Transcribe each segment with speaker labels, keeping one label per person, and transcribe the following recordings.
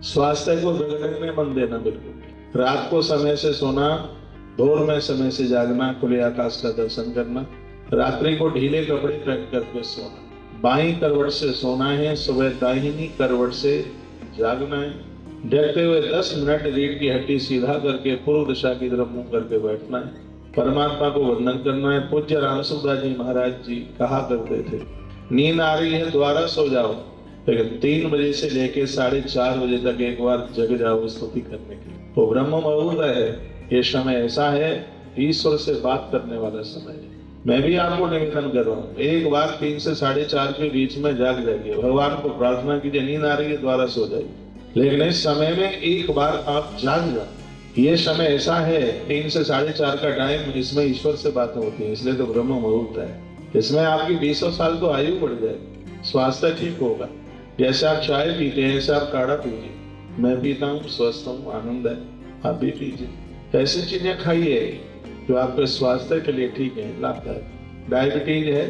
Speaker 1: स्वास्थ्य को बिगड़ने मत देना बिल्कुल। रात को समय से सोना, भोर में समय से जागना, खुले आकाश का दर्शन करना, रात्रि को ढीले कपड़े पहन करके सोना, बाईं करवट से सोना है, सुबह दाहिनी करवट से जागना है, डरते हुए 10 मिनट रीढ़ की हड्डी सीधा करके पूर्व दिशा की तरफ मुंह करके बैठना है, परमात्मा को वंदन करना है। पूज्य रामसुखदास जी महाराज जी कहा करते थे, नींद आ रही है द्वारा सो जाओ, लेकिन 3 बजे से लेके 4:30 बजे तक एक बार जग जाओ स्तुति करने की। वो ब्रह्म मुहूर्त है, ये समय ऐसा है ईश्वर से बात करने वाला समय है। मैं भी आपको निवेदन कर रहा हूँ, एक बार 3 से 4:30 के बीच में जाग जाइए, भगवान को प्रार्थना कीजिए, नींद आ रही है द्वारा सो जाइए, लेकिन इस समय में एक बार आप जाग जाओ। ये समय ऐसा है 3 से 4:30 का टाइम, इसमें ईश्वर से बात होती है, इसलिए तो ब्रह्म मुहूर्त है। इसमें आपकी 20 साल तो आयु बढ़ जाएगी, स्वास्थ्य ठीक होगा। जैसे आप चाय पीते हैं ऐसे आप काढ़ा पीजिए, मैं पीता हूँ, स्वस्थ हूँ, आनंद है, आप भी पीजिए। ऐसी चीजें खाइए जो आपके स्वास्थ्य के लिए ठीक है, लाभदायक। डायबिटीज है,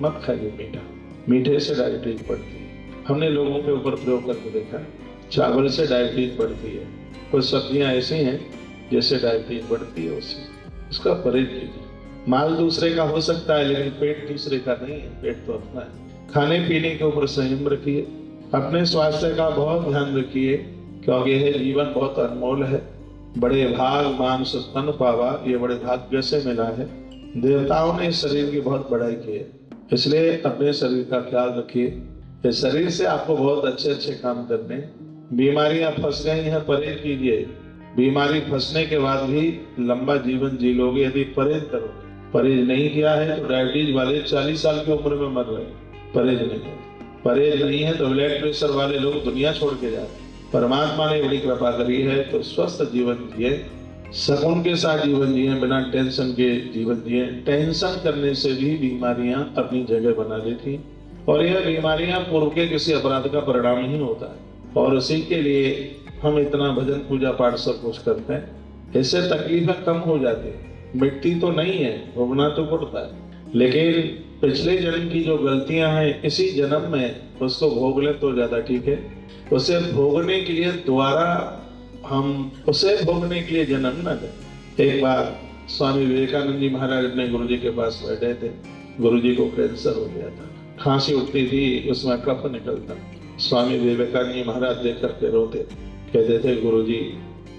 Speaker 1: मत खाइए मीठा, मीठे से डायबिटीज बढ़ती है। हमने लोगों के ऊपर प्रयोग करके देखा है, चावल से डायबिटीज बढ़ती है। कुछ सब्जियां ऐसी हैं जैसे डायबिटीज बढ़ती है, उसका परहेज कीजिए। माल दूसरे का हो सकता है लेकिन पेट दूसरे का नहीं है, पेट तो अपना है। खाने पीने के ऊपर संयम रखिए, अपने स्वास्थ्य का बहुत ध्यान रखिए, क्योंकि यह जीवन बहुत अनमोल है। बड़े भाग मांस तन पावा, ये बड़े भाग्य से मिला है। देवताओं ने इस शरीर की बहुत बड़ाई की है, इसलिए अपने शरीर का ख्याल रखिए। इस शरीर से आपको बहुत अच्छे अच्छे काम करने। बीमारियां फंस गई हैं, परहेज कीजिए। बीमारी फंसने के बाद भी लंबा जीवन जी लोगे यदि परहेज करोगे। परहेज नहीं किया है तो डायबिटीज वाले 40 साल की उम्र में मर रहे हैं, परहेज नहीं है। परहेज नहीं है तो ब्लड प्रेशर वाले लोग दुनिया छोड़ के जाते हैं। परमात्मा ने बड़ी कृपा करी है तो स्वस्थ जीवन जिए, सुकून के साथ जीवन जिए, बिना टेंशन के जीवन जिए। टेंशन करने से भी बीमारियां अपनी जगह बना लेती, और यह बीमारियां पूर्व के किसी अपराध का परिणाम ही होता है, और उसी के लिए हम इतना भजन पूजा पाठ सब कुछ करते हैं। इससे तकलीफें कम हो जाती है। मिट्टी तो नहीं है, भोगना तो पड़ता है, लेकिन पिछले जन्म की जो गलतियां हैं इसी जन्म में उसको भोग ले तो ज्यादा ठीक है। उसे भोगने के लिए दोबारा हम उसे भोगने के लिए जन्म न लें। एक बार स्वामी विवेकानंद जी महाराज अपने गुरु जी के पास बैठे थे, गुरु जी को कैंसर हो गया था, खांसी उठती थी, उसमें कफ निकलता। स्वामी विवेकानंद जी महाराज देख करके रोते, कहते थे गुरु जी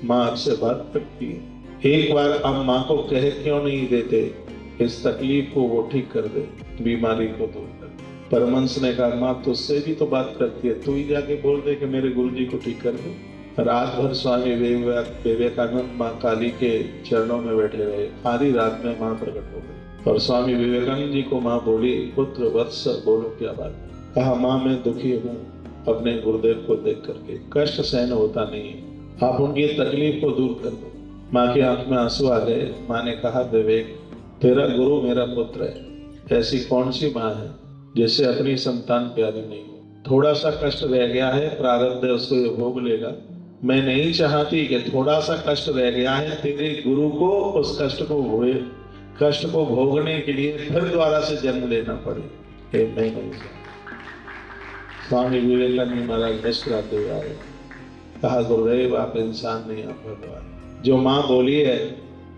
Speaker 1: माँ आपसे बात करती है, एक बार आप माँ को कह क्यों नहीं देते इस तकलीफ को वो ठीक कर दे, बीमारी को दूर कर दे। परमहंस ने कहा माँ तुझसे भी तो बात करती है, तू ही जाके बोल दे कि मेरे गुरु जी को ठीक कर दे। रात भर स्वामी विवेकानंद माँ काली के चरणों में बैठे रहे। आधी रात में माँ प्रकट हो गई और स्वामी विवेकानंद जी को माँ बोली, पुत्र वत्स बोलो क्या बात। कहा माँ मैं दुखी हूँ अपने गुरुदेव को देख करके, कष्ट सहन होता नहीं है, आप उनकी तकलीफ को दूर कर दो। माँ की आंख में आंसू आ गए। माँ ने कहा विवेक तेरा गुरु मेरा पुत्र है, ऐसी कौन सी माँ है जिससे अपनी संतान प्यारी नहीं हो। थोड़ा सा कष्ट रह गया है, प्रारब्ध है, उसको ये भोग लेगा। मैं नहीं चाहती कि थोड़ा सा कष्ट रह गया है तेरे गुरु को उस कष्ट को भोगने के लिए फिर दोबारा से जन्म लेना पड़े। नहीं। स्वामी विवेकानंद महाराज मुस्कुराते हुए आए, कहा गुरुदेव आप इंसान नहीं, आप भगवान। जो माँ बोली है,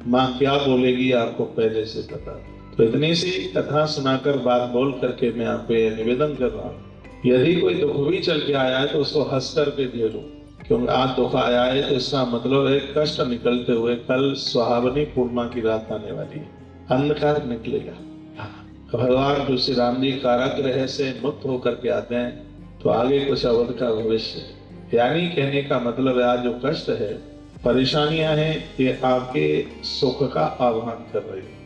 Speaker 1: माँ क्या बोलेगी आपको पहले से पता। तो इतनी सी कथा सुनाकर बात बोल करके मैं आप पे निवेदन कर रहा हूँ, यदि कोई दुख भी चल के आया है तो उसको हंस करके झेलो, क्योंकि आज दुख आया है तो इसका मतलब है कष्ट निकलते हुए कल सुहावनी पूर्णिमा की रात आने वाली है, अंधकार निकलेगा। भगवान जो श्री राम जी कारागृह से मुक्त होकर के आते हैं तो आगे कुछ अवध का भविष्य, यानी कहने का मतलब है आज जो कष्ट है, परेशानियां हैं, ये आपके सुख का आह्वान कर रही है।